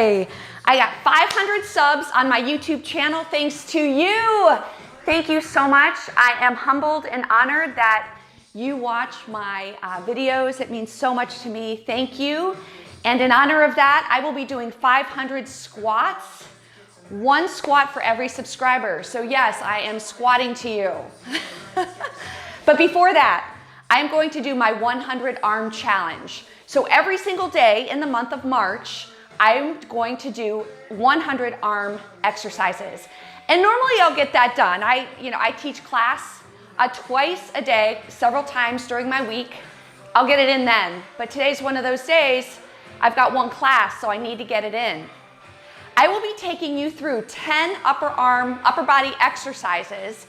Yay! I got 500 subs on my YouTube channel thanks to you. Thank you so much. I am humbled and honored that you watch my videos. It means so much to me. Thank you. And in honor of that, I will be doing 500 squats. 1 squat for every subscriber. So yes, I am squatting to you. But before that, I'm going to do my 100 arm challenge. So every single day in the month of March, I'm going to do 100 arm exercises. And normally I'll get that done. I teach class twice a day, several times during my week. I'll get it in then. But today's one of those days, I've got 1 class, so I need to get it in. I will be taking you through 10 upper body exercises.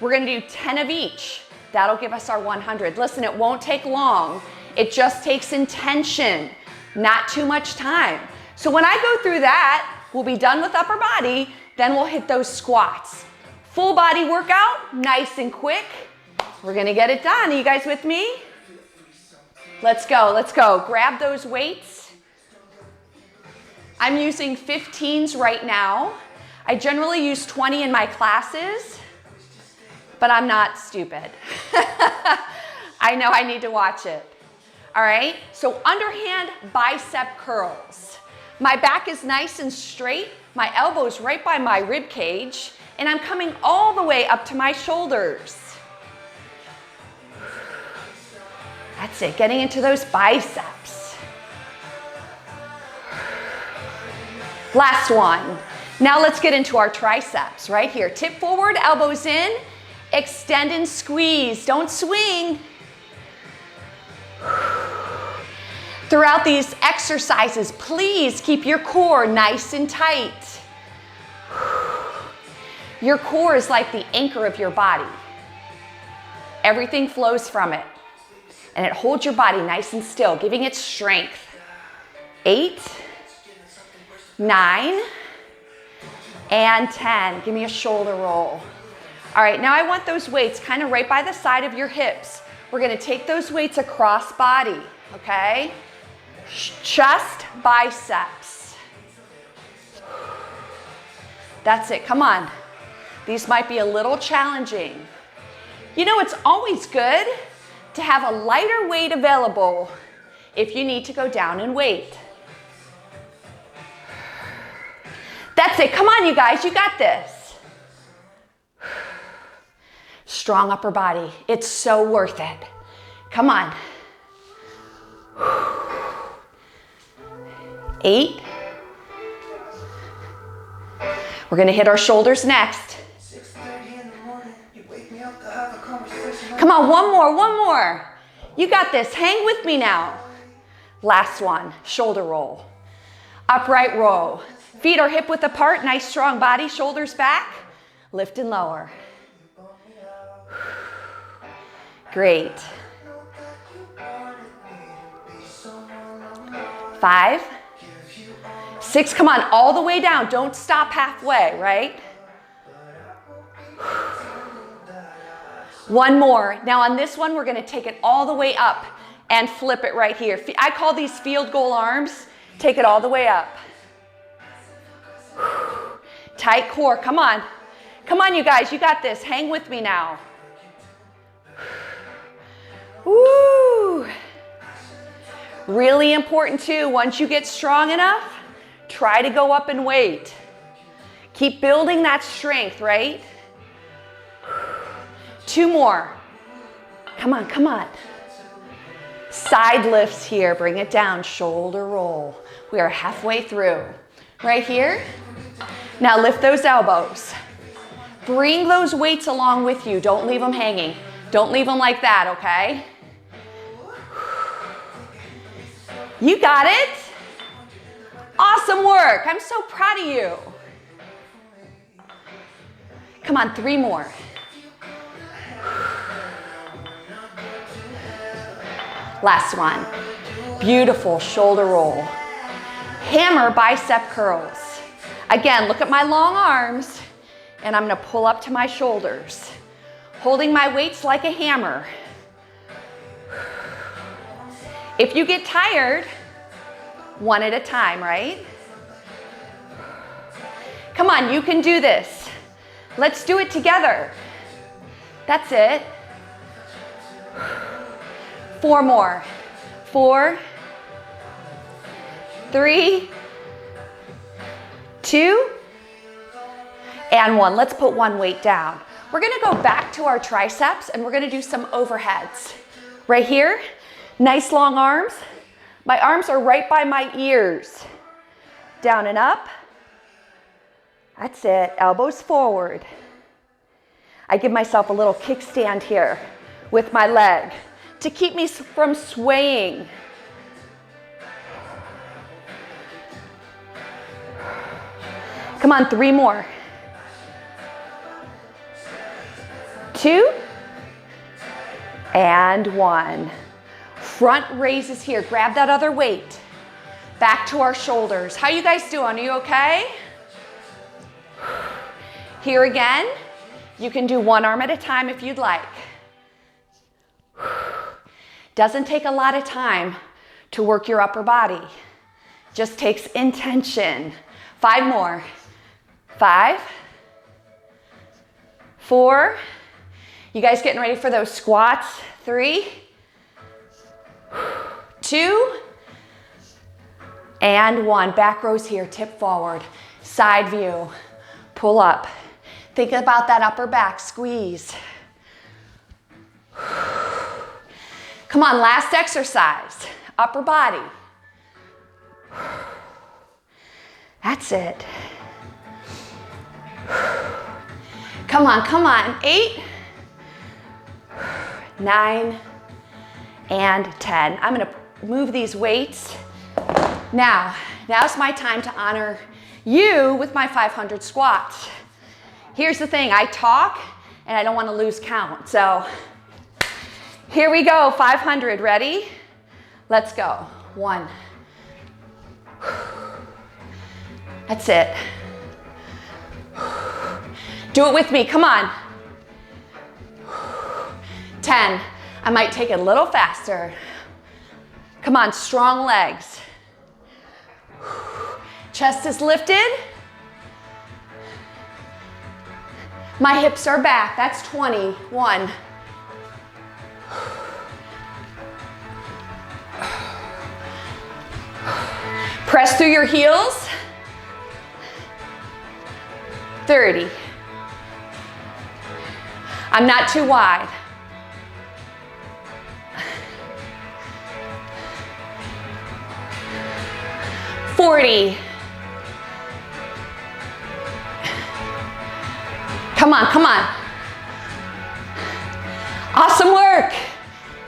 We're gonna do 10 of each. That'll give us our 100. Listen, it won't take long. It just takes intention, not too much time. So when I go through that, we'll be done with upper body, then we'll hit those squats. Full body workout, nice and quick. We're gonna get it done. Are you guys with me? Let's go, let's go. Grab those weights. I'm using 15s right now. I generally use 20 in my classes, but I'm not stupid. I know I need to watch it. All right, so underhand bicep curls. My back is nice and straight. My elbow's right by my rib cage, and I'm coming all the way up to my shoulders. That's it, getting into those biceps. Last one. Now let's get into our triceps right here. Tip forward, elbows in, extend and squeeze. Don't swing. Throughout these exercises, please keep your core nice and tight. Your core is like the anchor of your body. Everything flows from it, and it holds your body nice and still, giving it strength. 8, 9, and 10. Give me a shoulder roll. All right, now I want those weights kind of right by the side of your hips. We're gonna take those weights across body, okay? Chest, biceps. That's it, come on. These might be a little challenging. You know, it's always good to have a lighter weight available if you need to go down in weight. That's it, come on you guys, you got this. Strong upper body, it's so worth it. Come on. 8. We're gonna hit our shoulders next. Come on, one more. You got this, hang with me now. Last one, shoulder roll. Upright row. Feet are hip width apart, nice strong body, shoulders back. Lift and lower. Great. 5, 6, come on, all the way down. Don't stop halfway, right? One more. Now on this one, we're gonna take it all the way up and flip it right here. I call these field goal arms. Take it all the way up. Tight core, come on. Come on, you guys, you got this. Hang with me now. Woo! Really important too, once you get strong enough, try to go up in weight. Keep building that strength, right? 2 more. Come on, come on. Side lifts here, bring it down, shoulder roll. We are halfway through. Right here. Now lift those elbows. Bring those weights along with you. Don't leave them hanging. Don't leave them like that, okay? You got it. Awesome work. I'm so proud of you. Come on, 3 more. Last one. Beautiful shoulder roll. Hammer bicep curls. Again, look at my long arms, and I'm gonna pull up to my shoulders, holding my weights like a hammer. If you get tired, one at a time, right? Come on, you can do this. Let's do it together. That's it. 4 more. 4, 3, 2, and 1. Let's put one weight down. We're gonna go back to our triceps and we're gonna do some overheads. Right here, nice long arms. My arms are right by my ears. Down and up. That's it, elbows forward. I give myself a little kickstand here with my leg to keep me from swaying. Come on, 3 more. 2, and 1. Front raises here. Grab that other weight. Back to our shoulders. How you guys doing? Are you okay? Here again, you can do one arm at a time if you'd like. Doesn't take a lot of time to work your upper body. Just takes intention. 5 more. 5, 4. You guys getting ready for those squats? 3, 2, and 1. Back rows here, tip forward. Side view, pull up. Think about that upper back, squeeze. Come on, last exercise. Upper body. That's it. Come on, come on. 8, 9, and 10. I'm gonna move these weights. Now's my time to honor you with my 500 squats. Here's the thing, I talk and I don't wanna lose count. So here we go, 500, ready? Let's go. 1. That's it. Do it with me, come on. 10, I might take it a little faster. Come on, strong legs. Chest is lifted. My hips are back, that's 20, 1. Press through your heels. 30. I'm not too wide. 40. Come on, come on. Awesome work.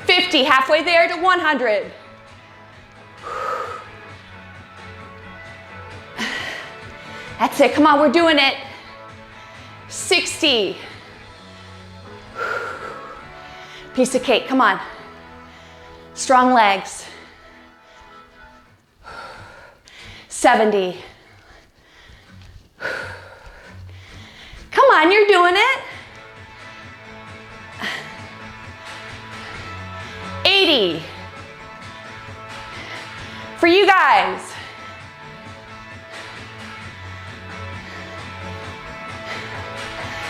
50, halfway there to 100. That's it, come on, we're doing it. 60. Piece of cake, come on. Strong legs. 70. Come on, you're doing it. 80. For you guys.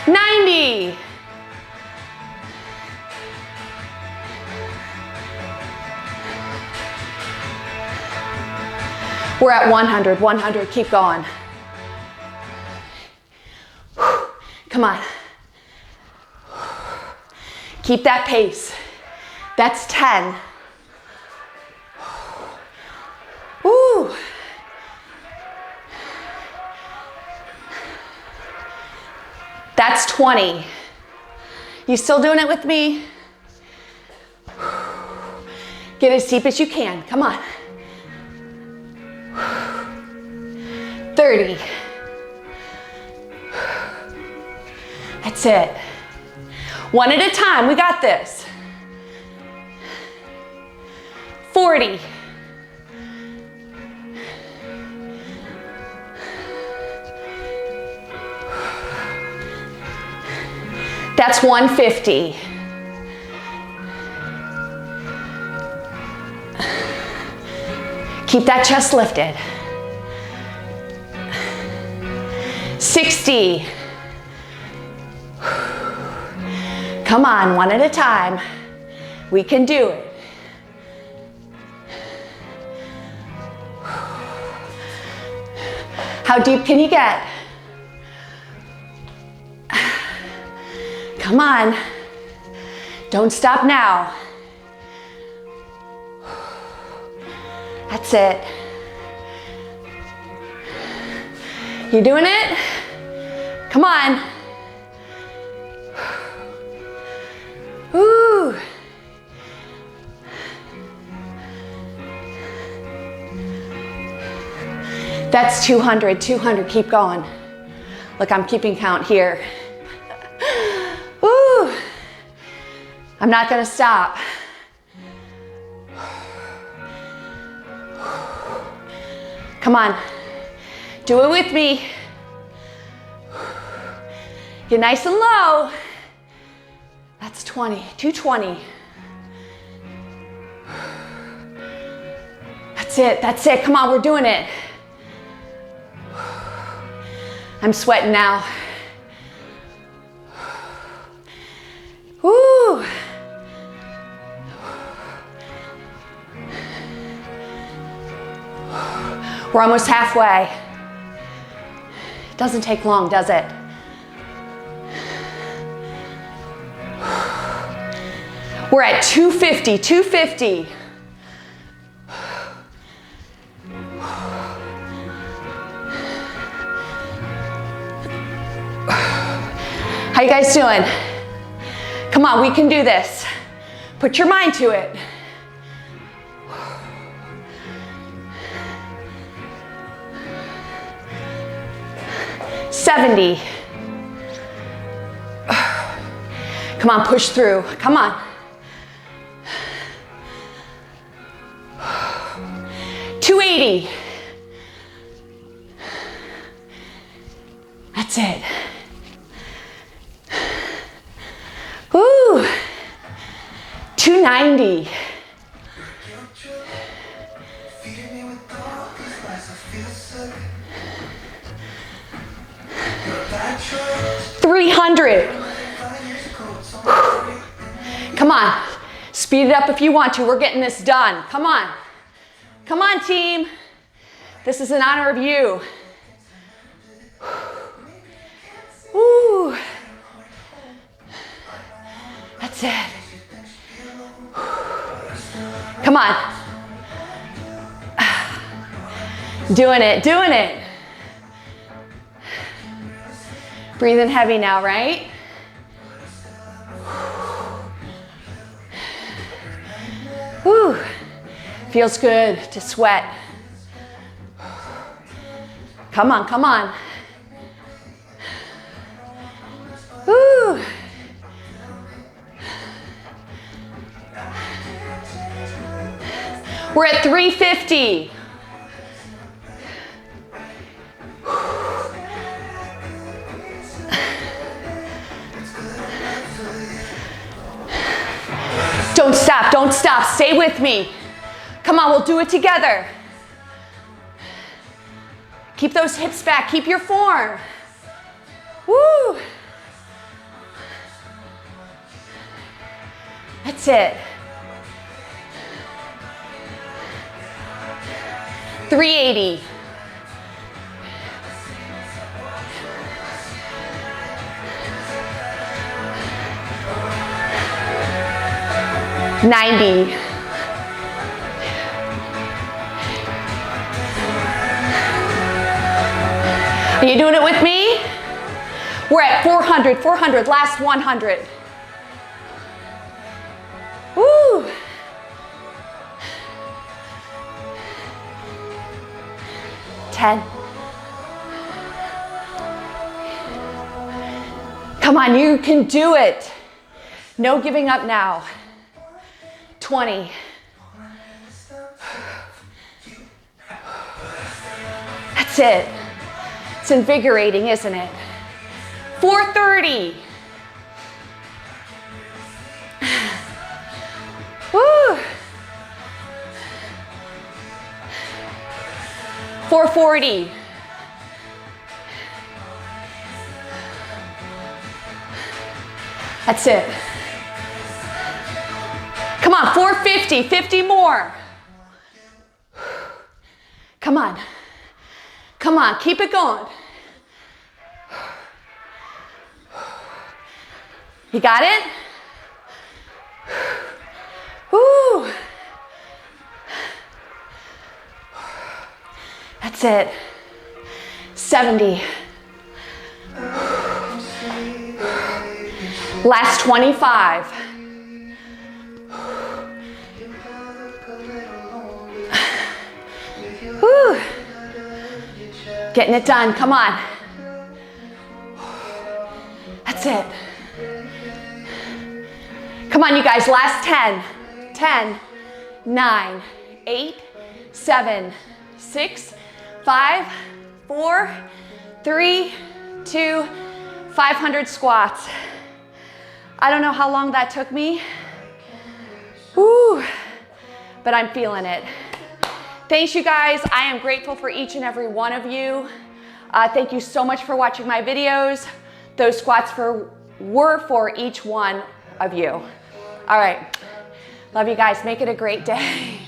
90. We're at 100, 100, keep going. Come on. Keep that pace. That's 10. Woo. That's 20. You still doing it with me? Get as deep as you can, come on. 30. That's it. One at a time, we got this. 40. That's 150. Keep that chest lifted. 60. Come on, one at a time. We can do it. How deep can you get? Come on. Don't stop now. That's it. You doing it? Come on. Woo. That's 200, 200, keep going. Look, I'm keeping count here. Woo. I'm not gonna stop. Come on, do it with me. Get nice and low. That's 20, 220. That's it, come on, we're doing it. I'm sweating now. Woo. We're almost halfway. It doesn't take long, does it? We're at 250, 250. How you guys doing? Come on, we can do this. Put your mind to it. $70. Come on, push through. Come on. $280. That's it. Woo. $290. $300. Come on, speed it up if you want to. We're getting this done. Come on. Come on, team. This is in honor of you. Woo. That's it. Come on. Doing it, doing it. Breathing heavy now, right? Whew. Feels good to sweat. Come on, come on. Whew. We're at 350. Don't stop, don't stop. Stay with me. Come on, we'll do it together. Keep those hips back, keep your form. Woo. That's it. 380. $90. Are you doing it with me? We're at 400, 400, last 100. Woo. $10. Come on, you can do it. No giving up now. 20. That's it. It's invigorating, isn't it? 430. Woo. 440. That's it. Come on, 450, 50 more. Come on. Come on, keep it going. You got it? Woo. That's it. 70. Last 25. Woo. Getting it done, come on. That's it. Come on, you guys, last 10. 10, 9, 8, 7, 6, 5, 4, 3, 2, 500 squats. I don't know how long that took me. Woo, but I'm feeling it. Thanks, you guys. I am grateful for each and every one of you. Thank you so much for watching my videos. Those squats were for each one of you. All right. Love you guys. Make it a great day.